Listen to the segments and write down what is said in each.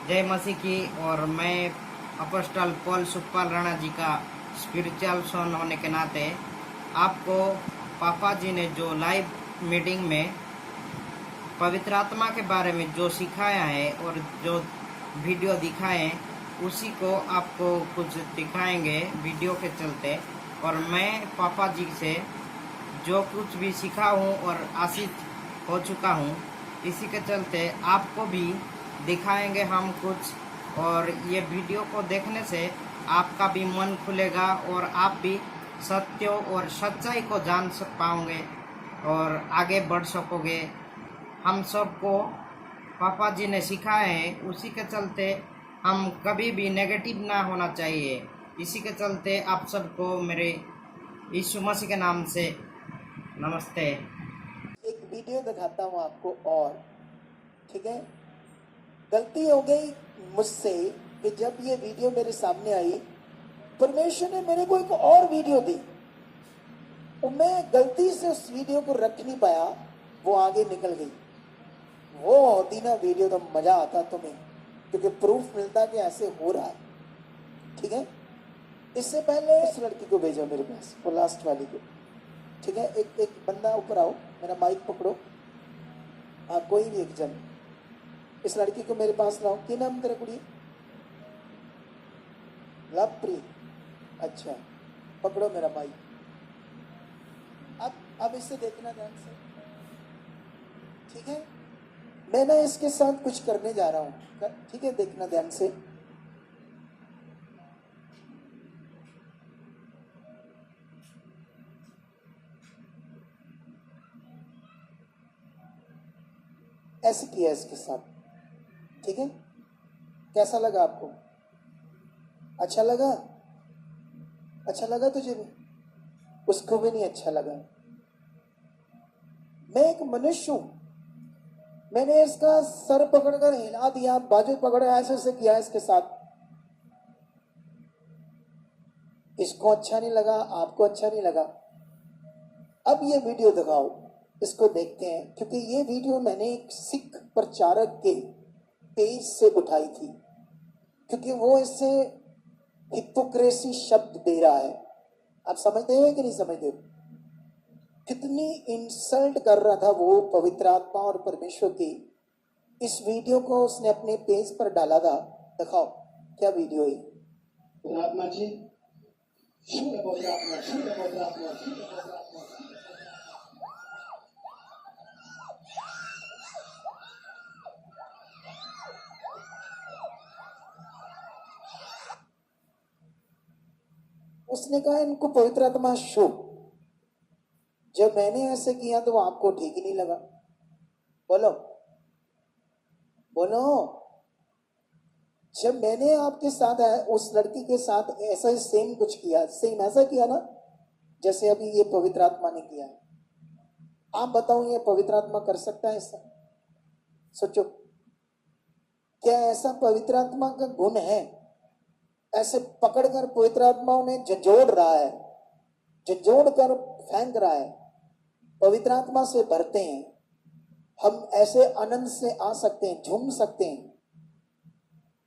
जय मसीह की। और मैं अपोस्टल पॉल सुखपाल राणा जी का स्पिरिचुअल सन होने के नाते आपको पापा जी ने जो लाइव मीटिंग में पवित्र आत्मा के बारे में जो सिखाया है और जो वीडियो दिखाए हैं उसी को आपको कुछ दिखाएंगे वीडियो के चलते। और मैं पापा जी से जो कुछ भी सीखा हूँ और आशीष हो चुका हूँ, इसी के चलते आपको भी दिखाएंगे हम कुछ। और ये वीडियो को देखने से आपका भी मन खुलेगा और आप भी सत्य और सच्चाई को जान पाओगे और आगे बढ़ सकोगे। हम सबको पापा जी ने सिखाए हैं, उसी के चलते हम कभी भी नेगेटिव ना होना चाहिए। इसी के चलते आप सबको मेरे यीशु मसीह के नाम से नमस्ते। एक वीडियो दिखाता हूँ आपको। और ठीक है, गलती हो गई मुझसे कि जब ये वीडियो मेरे सामने आई, परमेश्वर ने मेरे को एक और वीडियो दी और मैं गलती से उस वीडियो को रख नहीं पाया, वो आगे निकल गई। वो होती ना वीडियो तो मजा आता तुम्हें, क्योंकि प्रूफ मिलता कि ऐसे हो रहा है। ठीक है, इससे पहले इस लड़की को भेजो मेरे पास, वो लास्ट वाली को। ठीक है, एक बंदा ऊपर आओ, मेरा माइक पकड़ो। हाँ, कोई भी एक जन इस लड़की को मेरे पास लाओ। क्या नाम तेरा कुड़ी? लवप्रीत। अच्छा, पकड़ो मेरा माइक। अब इसे देखना ध्यान से। ठीक है, मैं ना इसके साथ कुछ करने जा रहा हूं। ठीक है, देखना ध्यान से। ऐसे किया इसके साथ। ठीक है, कैसा लगा आपको? अच्छा लगा? अच्छा लगा तुझे भी? उसको भी नहीं अच्छा लगा। मैं एक मनुष्य हूं, मैंने इसका सर पकड़कर हिला दिया, बाजू पकड़ा, ऐसे ऐसे किया इसके साथ। इसको अच्छा नहीं लगा, आपको अच्छा नहीं लगा। अब ये वीडियो दिखाओ, इसको देखते हैं। क्योंकि ये वीडियो मैंने एक सिख प्रचारक के पेज से उठाई थी, क्योंकि वो इससे हिपोक्रेसी शब्द दे रहा है। आप समझते हैं कि नहीं समझते? कितनी इंसल्ट कर रहा था वो पवित्र आत्मा और परमेश्वर की। इस वीडियो को उसने अपने पेज पर डाला था। दिखाओ क्या वीडियो है। आत्मा जी, शुद्ध पवित्र आत्मा, शुद्ध पवित्र आत्मा, शुद्ध पवित्र आत्मा। उसने कहा इनको पवित्र आत्मा शुभ। जब मैंने ऐसे किया तो आपको ठीक ही नहीं लगा। बोलो बोलो। जब मैंने आपके साथ उस लड़की के साथ ऐसा ही सेम कुछ किया, सेम ऐसा किया ना जैसे अभी ये पवित्र आत्मा ने किया है। आप बताओ, ये पवित्र आत्मा कर सकता है ऐसा? सोचो, क्या ऐसा पवित्र आत्मा का गुण है? ऐसे पकड़कर पवित्र आत्मा उन्हें झंझोड़ रहा है, झंझोड़ कर फेंक रहा है। पवित्र आत्मा से भरते हैं हम, ऐसे आनंद से आ सकते हैं, झूम सकते हैं,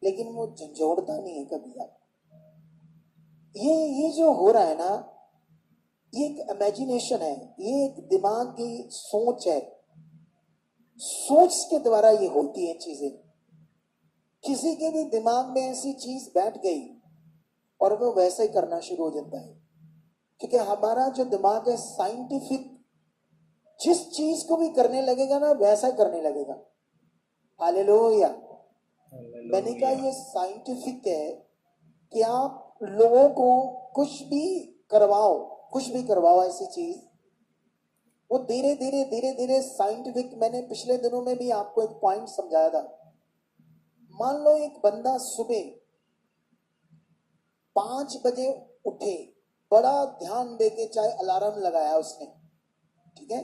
लेकिन वो झंझोड़ता नहीं है कभी। आप ये जो हो रहा है ना, ये एक इमेजिनेशन है, ये एक दिमाग की सोच है। सोच के द्वारा ये होती है चीजें। किसी के भी दिमाग में ऐसी चीज बैठ गई और वो वैसे ही करना शुरू हो जाता है। क्योंकि हमारा जो दिमाग है साइंटिफिक, जिस चीज को भी करने लगेगा ना वैसा ही करने लगेगा। हालेलुया। मैंने कहा ये साइंटिफिक है कि आप लोगों को कुछ भी करवाओ, कुछ भी करवाओ ऐसी चीज, वो धीरे धीरे धीरे धीरे साइंटिफिक। मैंने पिछले दिनों में भी आपको एक पॉइंट समझाया था। मान लो एक बंदा सुबह 5 बजे उठे, बड़ा ध्यान देके चाहे अलार्म लगाया उसने, ठीक है,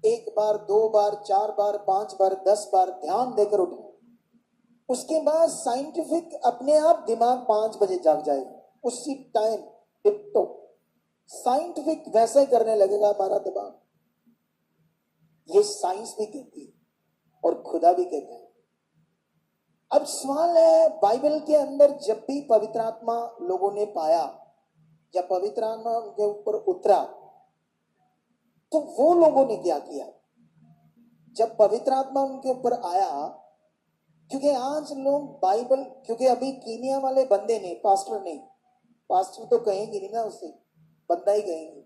1 बार 2 बार 4 बार 5 बार 10 बार ध्यान देकर उठे। उसके बाद साइंटिफिक अपने आप दिमाग 5 बजे जाग जाएगा, उसी टाइम टिप्टो साइंटिफिक वैसा ही करने लगेगा हमारा दिमाग। ये साइंस भी कहती है और खुदा भी कहता है। अब सवाल है, बाइबल के अंदर जब भी पवित्र आत्मा लोगों ने पाया, जब पवित्र आत्मा उनके ऊपर उतरा, तो वो लोगों ने क्या किया? जब पवित्र आत्मा उनके ऊपर आया, क्योंकि आज लोग बाइबल, क्योंकि अभी कीनिया वाले बंदे ने, पास्टर नहीं, पास्टर तो कहेंगे नहीं ना, उसे बंदा ही कहेंगे।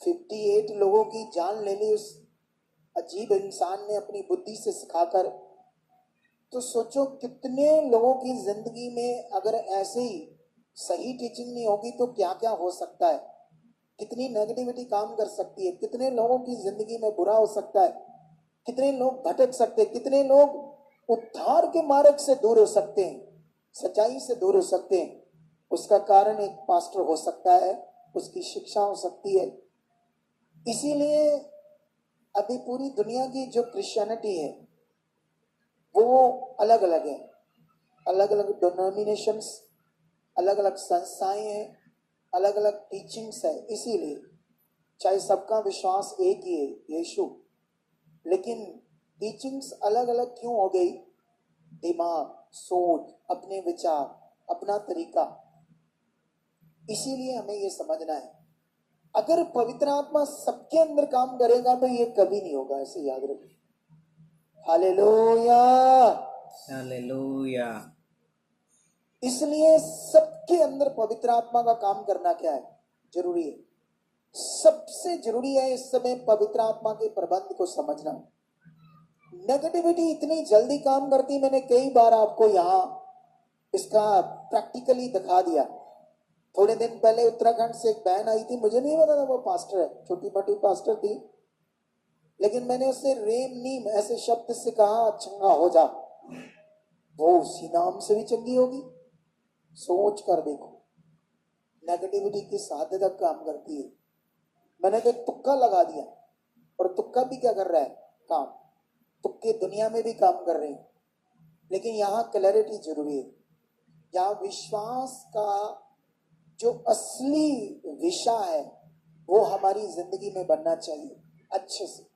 58 लोगों की जान ले ली उस अजीब इंसान ने अपनी बुद्धि से सिखाकर। तो सोचो कितने लोगों की जिंदगी में अगर ऐसे ही सही टीचिंग नहीं होगी तो क्या क्या हो सकता है, कितनी नेगेटिविटी काम कर सकती है, कितने लोगों की जिंदगी में बुरा हो सकता है, कितने लोग भटक सकते हैं, कितने लोग उद्धार के मार्ग से दूर हो सकते हैं, सच्चाई से दूर हो सकते हैं। उसका कारण एक पास्टर हो सकता है, उसकी शिक्षा हो सकती है। इसीलिए अभी पूरी दुनिया की जो क्रिश्चियनिटी है वो अलग अलग है, अलग अलग डिनोमिनेशंस, अलग अलग संस्थाएं हैं, अलग अलग टीचिंग्स है। इसीलिए चाहे सबका विश्वास एक ही है, यीशु, लेकिन टीचिंग्स अलग अलग क्यों हो गई? दिमाग, सोच, अपने विचार, अपना तरीका। इसीलिए हमें ये समझना है, अगर पवित्र आत्मा सबके अंदर काम करेगा तो ये कभी नहीं होगा, ऐसे याद रखिए। Hallelujah, hallelujah. इसलिए सबके अंदर पवित्र आत्मा का काम करना क्या है? जरूरी है। सबसे जरूरी है इस समय पवित्र आत्मा के प्रबंध को समझना। नेगेटिविटी इतनी जल्दी काम करती, मैंने कई बार आपको यहां इसका प्रैक्टिकली दिखा दिया। थोड़े दिन पहले उत्तराखंड से एक बहन आई थी, मुझे नहीं पता था वो पास्टर है, छोटी मोटी पास्टर थी, लेकिन मैंने उससे रेम नीम ऐसे शब्द से कहा, चंगा हो जा। वो उसी नाम से भी चंगी होगी? सोच कर देखो, नेगेटिविटी किस हद तक काम करती है। मैंने तो तुक्का लगा दिया, और तुक्का भी क्या कर रहा है? काम। तुक्के दुनिया में भी काम कर रहे हैं, लेकिन यहाँ क्लैरिटी जरूरी है। यहाँ विश्वास का जो असली विषय है वो हमारी जिंदगी में बनना चाहिए अच्छे से,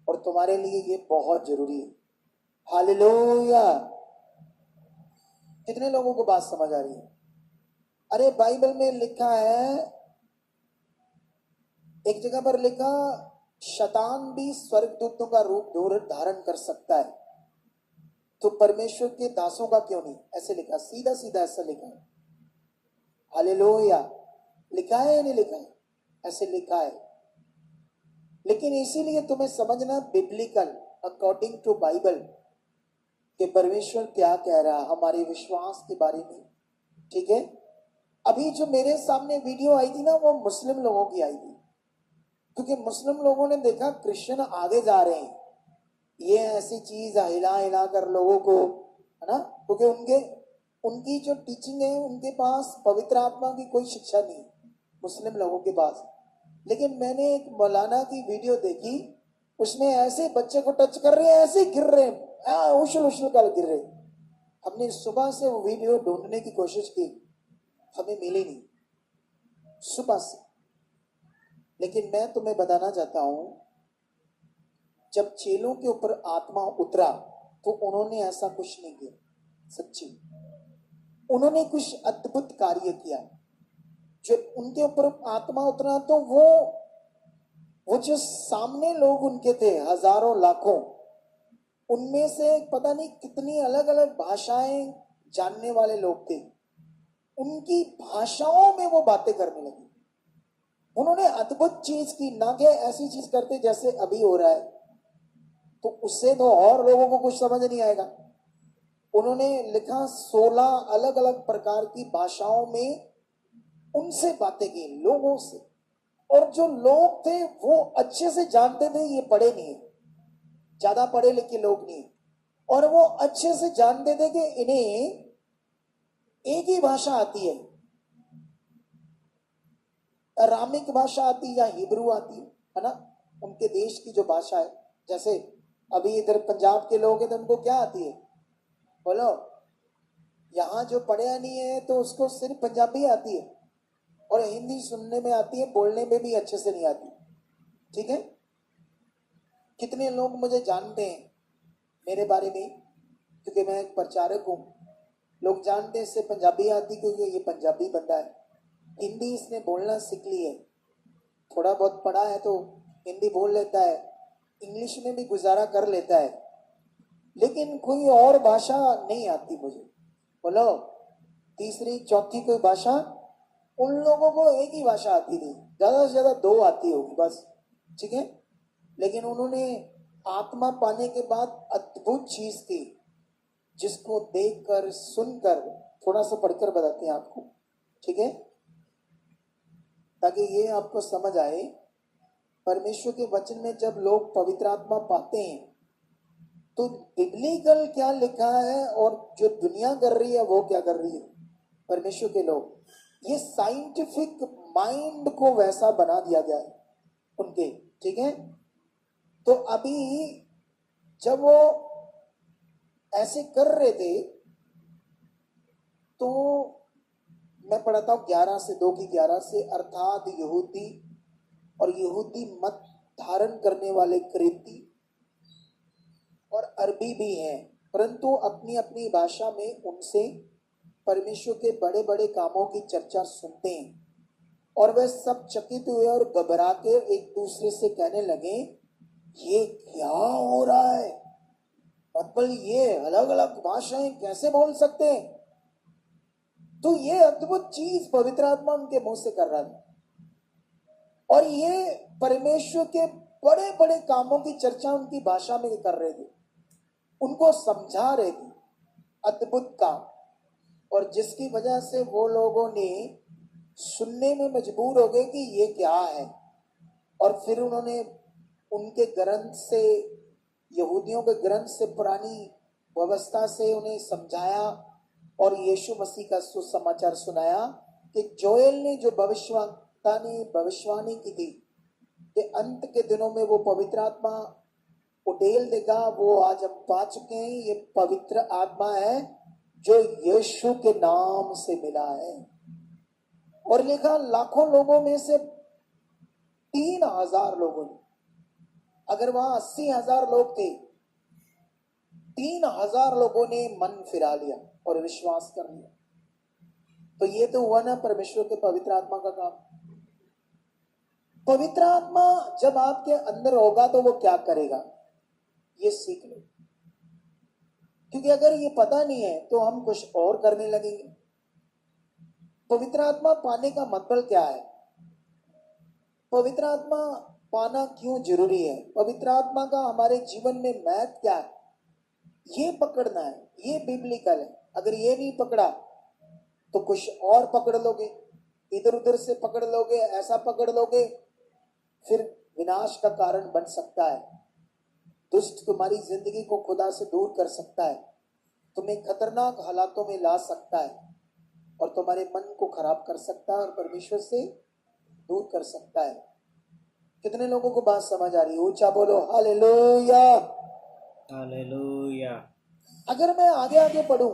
और तुम्हारे लिए ये बहुत जरूरी है। हालेलुया। कितने लोगों को बात समझ आ रही है? अरे बाइबल में लिखा है, एक जगह पर लिखा, शैतान भी स्वर्गदूतों का रूप धारण कर सकता है, तो परमेश्वर के दासों का क्यों नहीं? ऐसे लिखा, सीधा सीधा ऐसा लिखा है। हालेलुया। लिखा है या नहीं लिखा है? ऐसे लिखा है। लेकिन इसीलिए तुम्हें समझना, बिब्लिकल, अकॉर्डिंग टू बाइबल, कि परमेश्वर क्या कह रहा है हमारे विश्वास के बारे में। ठीक है? अभी जो मेरे सामने वीडियो आई थी ना, वो मुस्लिम लोगों की आई थी, क्योंकि मुस्लिम लोगों ने देखा क्रिश्चियन आगे जा रहे हैं, ये ऐसी चीज हिला हिला कर लोगों को, है ना, क्योंकि उनकी जो टीचिंग है, उनके पास पवित्र आत्मा की कोई शिक्षा नहीं मुस्लिम लोगों के पास। लेकिन मैंने एक मौलाना की वीडियो देखी, उसमें ऐसे बच्चे को टच कर रहे हैं, ऐसे गिर रहे हैं, उछल उछल कर गिर रहे। हमने सुबह से वो वीडियो ढूंढने की कोशिश की, हमें मिली नहीं सुबह से। लेकिन मैं तुम्हें बताना चाहता हूं, जब चेलों के ऊपर आत्मा उतरा तो उन्होंने ऐसा कुछ नहीं किया, सच्ची उन्होंने कुछ अद्भुत कार्य किया। जब उनके ऊपर आत्मा उतरा तो वो जो सामने लोग उनके थे, हजारों लाखों, उनमें से पता नहीं कितनी अलग अलग भाषाएं जानने वाले लोग थे, उनकी भाषाओं में वो बातें करने लगे। उन्होंने अद्भुत चीज की, ना कि ऐसी चीज करते जैसे अभी हो रहा है, तो उससे तो और लोगों को कुछ समझ नहीं आएगा। उन्होंने लिखा 16 अलग अलग प्रकार की भाषाओं में उनसे बातें की, लोगों से, और जो लोग थे वो अच्छे से जानते थे, ये पढ़े नहीं, ज्यादा पढ़े लिखे लोग नहीं, और वो अच्छे से जानते थे कि इन्हें एक ही भाषा आती है, अरामिक भाषा आती या हिब्रू आती है ना, उनके देश की जो भाषा है। जैसे अभी इधर पंजाब के लोग हैं तो उनको क्या आती है? बोलो। यहाँ जो पढ़ा नहीं है तो उसको सिर्फ पंजाबी आती है, और हिंदी सुनने में आती है, बोलने में भी अच्छे से नहीं आती। ठीक है? कितने लोग मुझे जानते हैं मेरे बारे में, क्योंकि मैं एक प्रचारक हूँ। लोग जानते हैं इससे पंजाबी आती क्योंकि ये पंजाबी बंदा है। हिंदी इसने बोलना सीख ली है, थोड़ा बहुत पढ़ा है तो हिंदी बोल लेता है, इंग्लिश में भी गुजारा कर लेता है, लेकिन कोई और भाषा नहीं आती मुझे। बोलो तीसरी चौथी कोई भाषा, उन लोगों को एक ही भाषा आती थी, ज्यादा से ज्यादा 2 आती होगी बस, ठीक है। लेकिन उन्होंने आत्मा पाने के बाद अद्भुत चीज थी, जिसको देखकर सुनकर, थोड़ा सा पढ़कर बताते हैं आपको, ठीक है, ताकि ये आपको समझ आए। परमेश्वर के वचन में जब लोग पवित्र आत्मा पाते हैं तो बिब्लिकल क्या लिखा है और जो दुनिया कर रही है वो क्या कर रही है, परमेश्वर के लोग, ये साइंटिफिक माइंड को वैसा बना दिया गया है उनके, ठीक है। तो अभी जब वो ऐसे कर रहे थे तो मैं पढ़ाता हूं 11 से 2 की 11 से, अर्थात यहूदी और यहूदी मत धारण करने वाले क्रेती और अरबी भी हैं, परंतु अपनी अपनी भाषा में उनसे परमेश्वर के बड़े बड़े कामों की चर्चा सुनते हैं, और वे सब चकित हुए और घबरा के एक दूसरे से कहने लगे, ये क्या हो रहा है, मतलब ये अलग अलग भाषाएं कैसे बोल सकते हैं। तो ये अद्भुत चीज पवित्र आत्मा उनके मुंह से कर रहा था, और ये परमेश्वर के बड़े बड़े कामों की चर्चा उनकी भाषा में कर रहे थे, उनको समझा रहे थे, अद्भुत काम, और जिसकी वजह से वो लोगों ने सुनने में मजबूर हो गए कि ये क्या है। और फिर उन्होंने उनके ग्रंथ से, यहूदियों के ग्रंथ से, पुरानी व्यवस्था से उन्हें समझाया और यीशु मसीह का सुसमाचार सुनाया कि जोएल ने जो भविष्यवक्ता ने भविष्यवाणी की थी कि अंत के दिनों में वो पवित्र आत्मा उड़ेल देगा, वो आज हम पा चुके हैं। ये पवित्र आत्मा है जो यीशु के नाम से मिला है, और लिखा लाखों लोगों में से 3,000 लोगों ने, अगर वहां 80,000 लोग थे, 3,000 लोगों ने मन फिरा लिया और विश्वास कर लिया। तो ये तो हुआ ना परमेश्वर के पवित्र आत्मा का काम। पवित्र आत्मा जब आपके अंदर होगा तो वो क्या करेगा, ये सीख लो, क्योंकि अगर ये पता नहीं है तो हम कुछ और करने लगेंगे। पवित्र आत्मा पाने का मतलब क्या है, पवित्र आत्मा पाना क्यों जरूरी है, पवित्र आत्मा का हमारे जीवन में महत्व क्या है, ये पकड़ना है। ये बिब्लिकल है। अगर ये नहीं पकड़ा तो कुछ और पकड़ लोगे, इधर उधर से पकड़ लोगे, ऐसा पकड़ लोगे, फिर विनाश का कारण बन सकता है। दुष्ट तुम्हारी जिंदगी को खुदा से दूर कर सकता है, तुम्हें खतरनाक हालातों में ला सकता है, और तुम्हारे मन को खराब कर सकता है और परमेश्वर से दूर कर सकता है। कितने लोगों को बात समझ आ रही है? ऊंचा बोलो हालेलुया। हालेलुया। अगर मैं आगे आगे पढ़ूं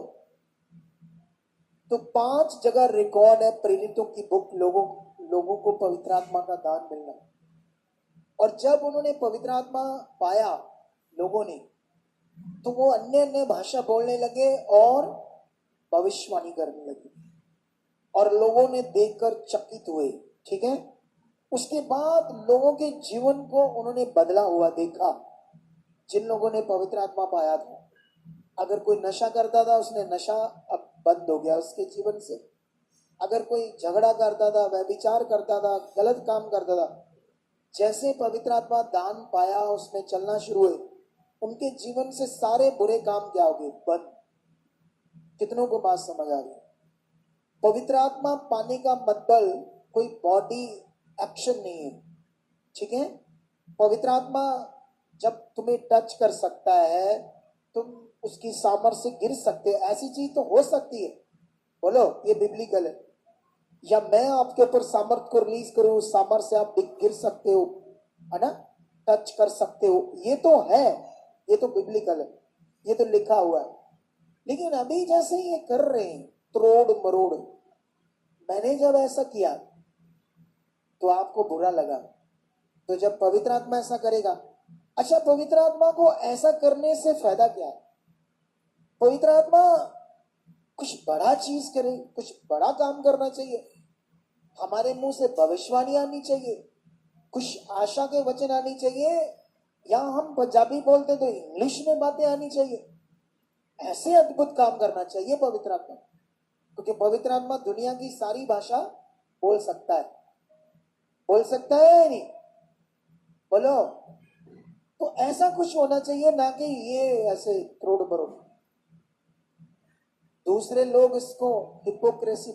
तो 5 जगह रिकॉर्ड है प्रेरितों की बुक, लोगों को पवित्र आत्मा का दान मिलना। और जब उन्होंने पवित्र आत्मा पाया लोगों ने, तो वो अन्य अन्य भाषा बोलने लगे और भविष्यवाणी करने लगे, और लोगों ने देखकर चकित हुए, ठीक है। उसके बाद लोगों के जीवन को उन्होंने बदला हुआ देखा, जिन लोगों ने पवित्र आत्मा पाया था। अगर कोई नशा करता था, उसने नशा अब बंद हो गया उसके जीवन से। अगर कोई झगड़ा करता था, व्यभिचार करता था, गलत काम करता था, जैसे पवित्र आत्मा दान पाया, उसमें चलना शुरू हुए, उनके जीवन से सारे बुरे काम क्या हो गए, बंद। कितनों को बात समझ आ रही है? पवित्र आत्मा पाने का मतलब कोई बॉडी एक्शन नहीं है, ठीक है। पवित्र आत्मा जब तुम्हें टच कर सकता है, तुम उसकी सामर्थ्य से गिर सकते हो, ऐसी चीज तो हो सकती है। बोलो ये बिब्लिकल है। या मैं आपके ऊपर सामर्थ्य को रिलीज करूं, उस सामर्थ्य से आप गिर सकते हो, है ना, टच कर सकते हो, ये तो है, ये तो बिब्लिकल है, ये तो लिखा हुआ है। लेकिन अभी जैसे ये कर रहे हैं तोड़ मरोड़, मैंने जब ऐसा किया तो आपको बुरा लगा, तो जब पवित्र आत्मा ऐसा करेगा, अच्छा पवित्र आत्मा को ऐसा करने से फायदा क्या है? पवित्र आत्मा कुछ बड़ा चीज करे, कुछ बड़ा काम करना चाहिए, हमारे मुंह से भविष्यवाणी आनी चाहिए, कुछ आशा के वचन आनी चाहिए, या हम पंजाबी बोलते तो इंग्लिश में बातें आनी चाहिए। ऐसे अद्भुत काम करना चाहिए पवित्र आत्मा, क्योंकि पवित्र आत्मा दुनिया की सारी भाषा बोल सकता है। बोल सकता है या नहीं? बोलो। तो ऐसा कुछ होना चाहिए, ना कि ये ऐसे करोड़ बरोड़। दूसरे लोग इसको हिपोक्रेसी